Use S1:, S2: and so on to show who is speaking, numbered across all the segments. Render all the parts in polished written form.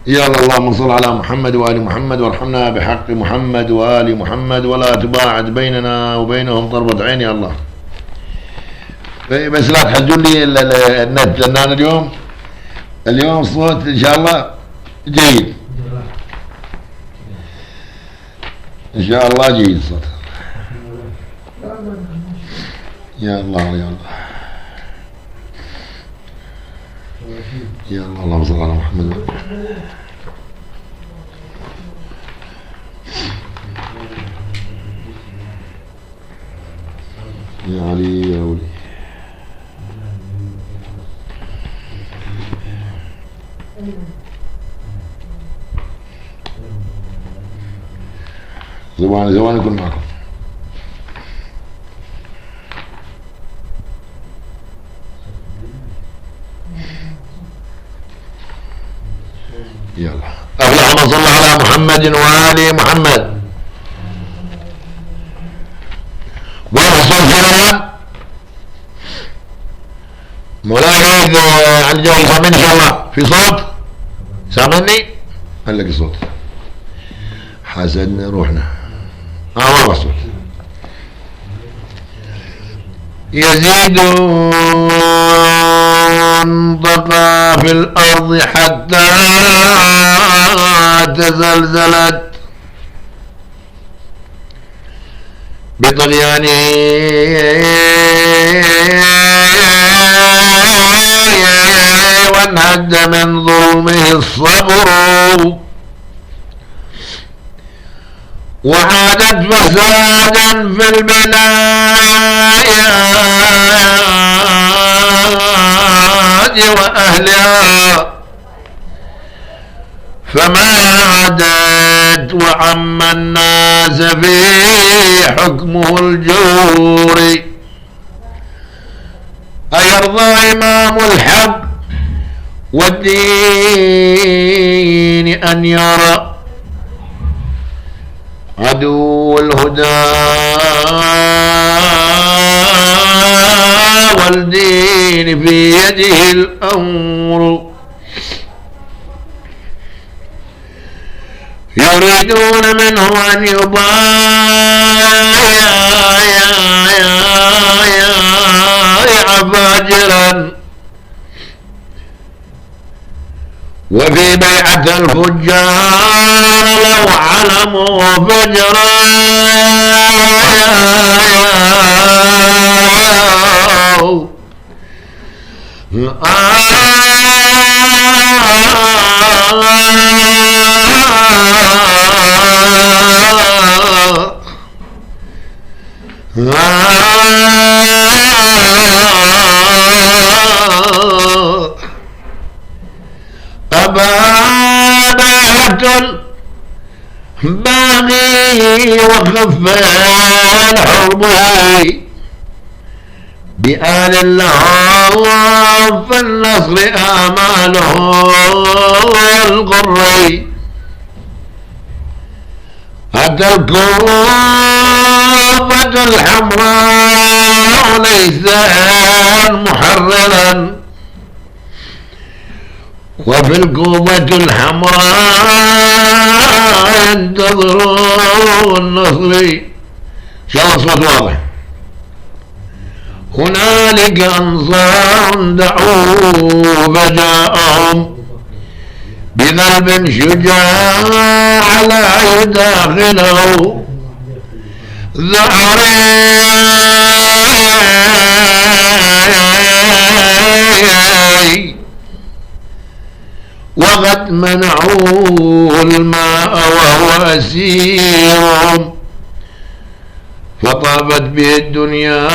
S1: يا اللهم صل على محمد وآل محمد وارحمنا بحق محمد وآل محمد ولا تباعد بيننا وبينهم طرفة عين يا الله. بس لا تحجون لي النت لأن أنا اليوم الصوت إن شاء الله جيد، إن شاء الله جيد الصوت. يا الله يا الله يا الله، اللهم صل على محمد. يا علي يا ولي. زمان يكون معكم. يلا اللهم صل على محمد وآل محمد. وصل كلام مولاي عن الجوال سامعني ان شاء الله في صوت؟ سامعني؟ قال لك صوت حسدنا روحنا. ما صوت. يزيد انطقى في الأرض حتى تزلزلت بطغيانه وانهد من ظلمه الصبر وعادت فسادا في البلاد وأهلها فما عادت وعم الناس في حكمه الجور. أيرضى إمام الحق والدين أن يرى عدو الهدى والدين في يده الأمر؟ يريدون منه أن يبايع فاجرا وفي بيعة الفجار لو علموا فجرا باغي وخفان حربه بآل الله فالنصر آماله الغري. أتى الكوفة الحمراء ليسا محررا وفي الكوفة الحمراء ينتظرون النصر. إن شاء الله صوت واضح. هنالك أنصار دعوا فجاءهم بقلب شجاع لا يداخله ذعر وقد منعوا الماء وهو أسير فطابت به الدنيا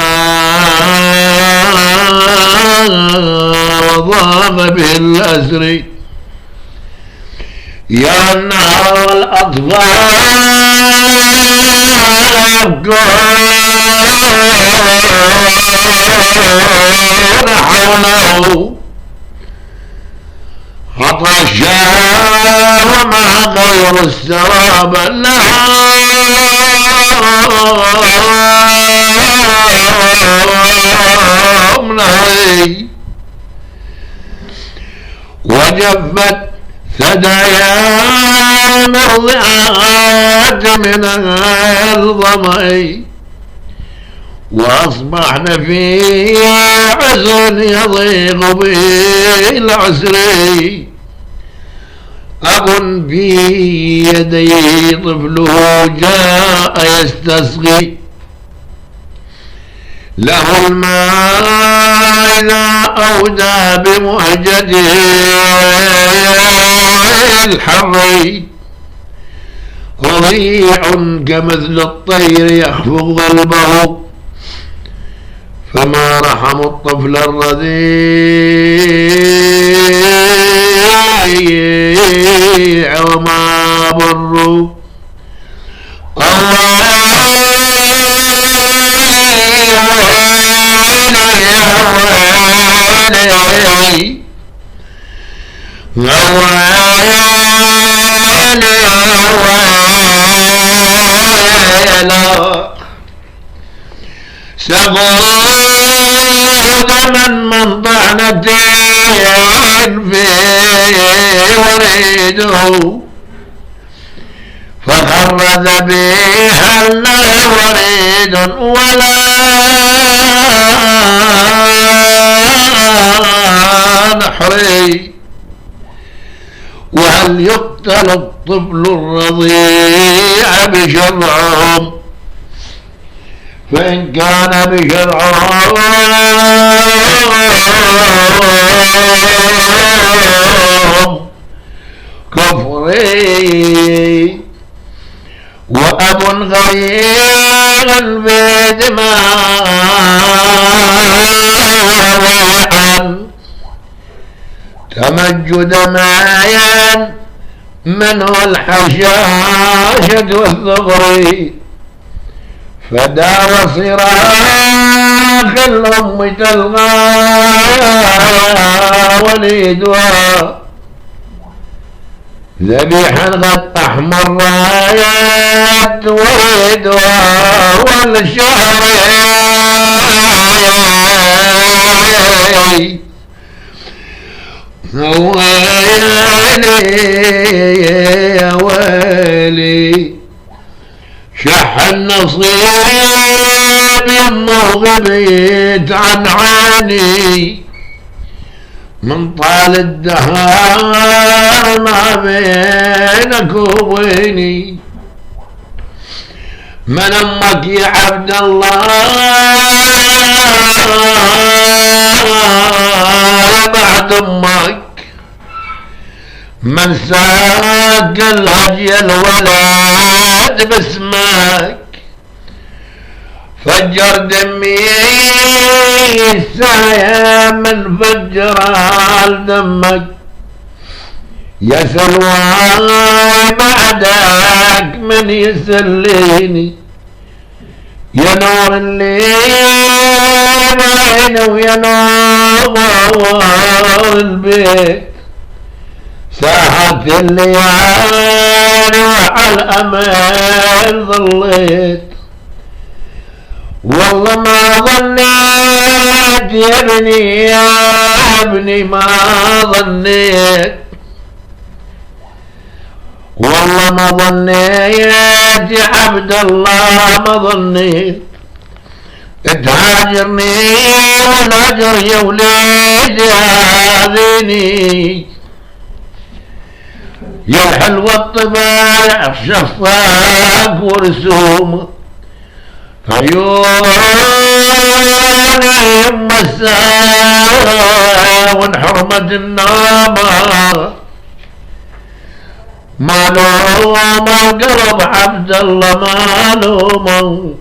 S1: وضاق به الأسر. يا النهر والأطفال يبكون حوله عطشا وما غير السراب لهم نهي وجفت ثديان مرضعات من الظمأ وأصبحن في عسر يضيق بالعسر أب في يديه طفله جاء يستسقي له الماء إذا أودى بمهجته الحر رضيع كمثل الطير يخفض قلبه فما رحموا الطفل الرضيع وما بروا سقوا دما من طعنتين في وريده فخر ذبيحا لا وريد ولا نحري وهل يقتل الطفل الرضيع بشرعهم فإن كان بشرعهم كفري وأب غير بدماء تمجد مايا منه الحشاشة والثغر فدار صراخ الأم تلغى وليدها ذبيحا قد أحمر رايات وليدها والشهر يا ويلي شح النصيب المغبيت عن عاني من طال الدهر ما بينك وبيني من امك يا عبد الله بعد امك من ساق الهدي الولد باسمك فجر دمي السايا من فجر دمك يا سلوى بعدك من يسليني يا نور الليل بعينه ويا نور البيت ساحت الليالي وعلى الأمان ظليت والله ما ظنيت يا ابني ما ظنيت والله ما ظنيت يا عبد الله ما ظنيت تهاجرني والهجر يا وليدي هاذيني يا الحلوة الطباع شفاك ورسوم عيوني يم الساعة وانحرمت النامة معلوم القلب عبد الله معلوم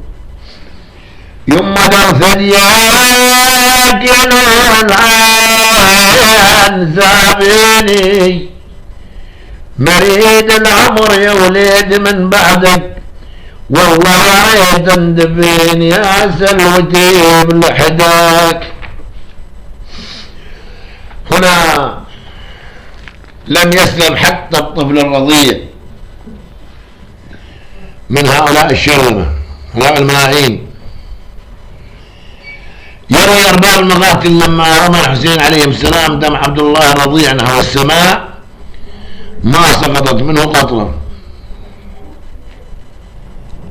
S1: يما دار ثدياك يا نور العين زابيني مريد العمر يا وليد من بعدك والله يا دندبين يا سلوتي بلحداك. هنا لم يسلم حتى الطفل الرضيع من هؤلاء الشرذمة هؤلاء الملاعين. يروي أرباب المقاتل لما رمى الحسين عليه السلام دم عبد الله الرضيع نحو السماء ما سقطت منه قطرة.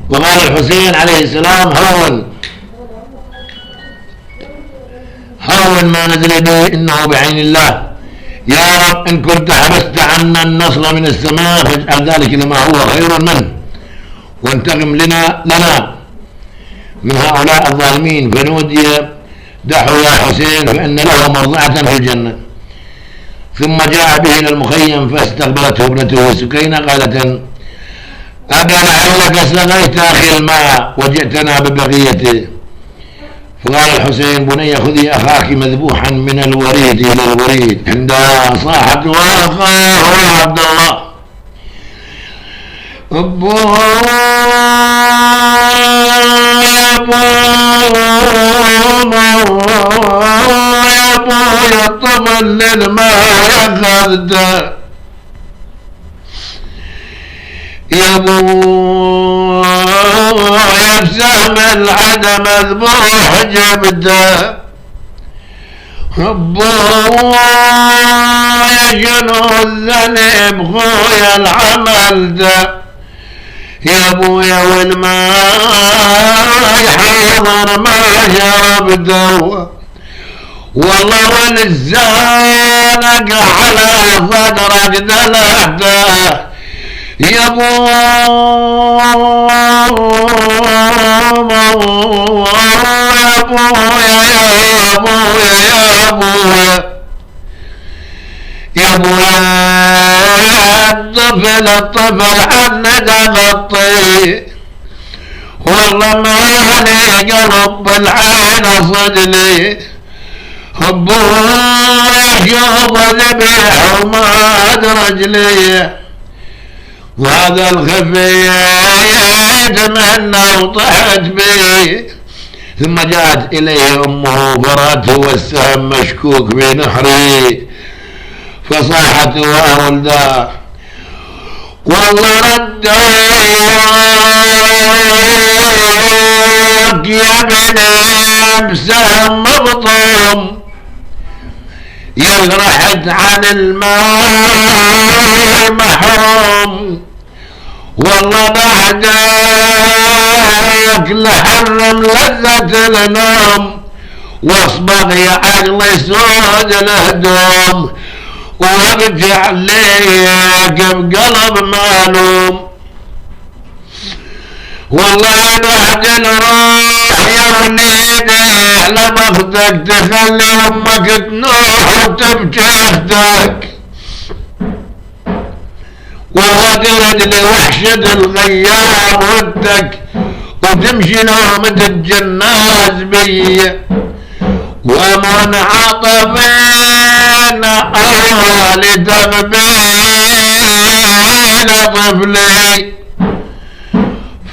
S1: وقال الحسين عليه السلام: هون ما نزل به إنه بعين الله، يا رب إن كنت حبست عنا النصر من السماء فاجعل ذلك لما هو خير منه، وانتقم لنا من هؤلاء الظالمين. فنودي: دحوا يا حسين فإن له مرضعة في الجنة. ثم جاء به إلى المخيم فاستقبلته ابنته سكينة قالت: أبا لعلك سقيت أخي الماء وجئتنا ببقيته. فقال الحسين: بني خذي أخاك مذبوحا من الوريد إلى الوريد. عندها صاحت وأخاه يا عبد الله يا ابويا الطفل للماء أخذته، يا ابويا بسهم العدم مذبوح جبته، ابويا شنو الذنب خويا العمل ده، يا ابويا والماء حاضر ما شربته، والله ولسانك على صدرك دلعته، يا ابويا الطفل عنك غطي، والله ما علي قلب العين صدلي، ابويا شوف ذبيح وما رجلي، وهذا الخفي يتمنى وطحت بي. ثم جاءت إليه أمه فرأته والسهم مشكوك بنحري، فصاحت وولده: والله ردك يا بني بسهم مبطوم، يغرحت عن الماء محروم، والله بعدك لحرم لذة النوم، واصبغ يا عقلي سود الهدوم، وارجع ليك بقلب معلوم، والله بعد الروح يا وليدي لمخدك تخلي امك تنوح وتبكي اختك، وغدرت لوحشة الغيار ودك، وتمشي نومة الجناز بي، ومن عطفين أهالي تغبين طفلي،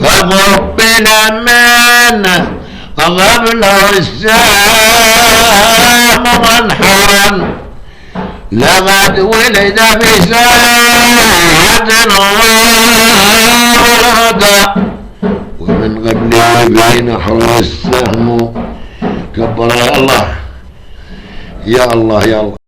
S1: فقبل منه غبله السام منحرا، لقد ولد في ساعة وولد، ومن قبله بين حر السهم. كبر يا الله يا الله يا الله.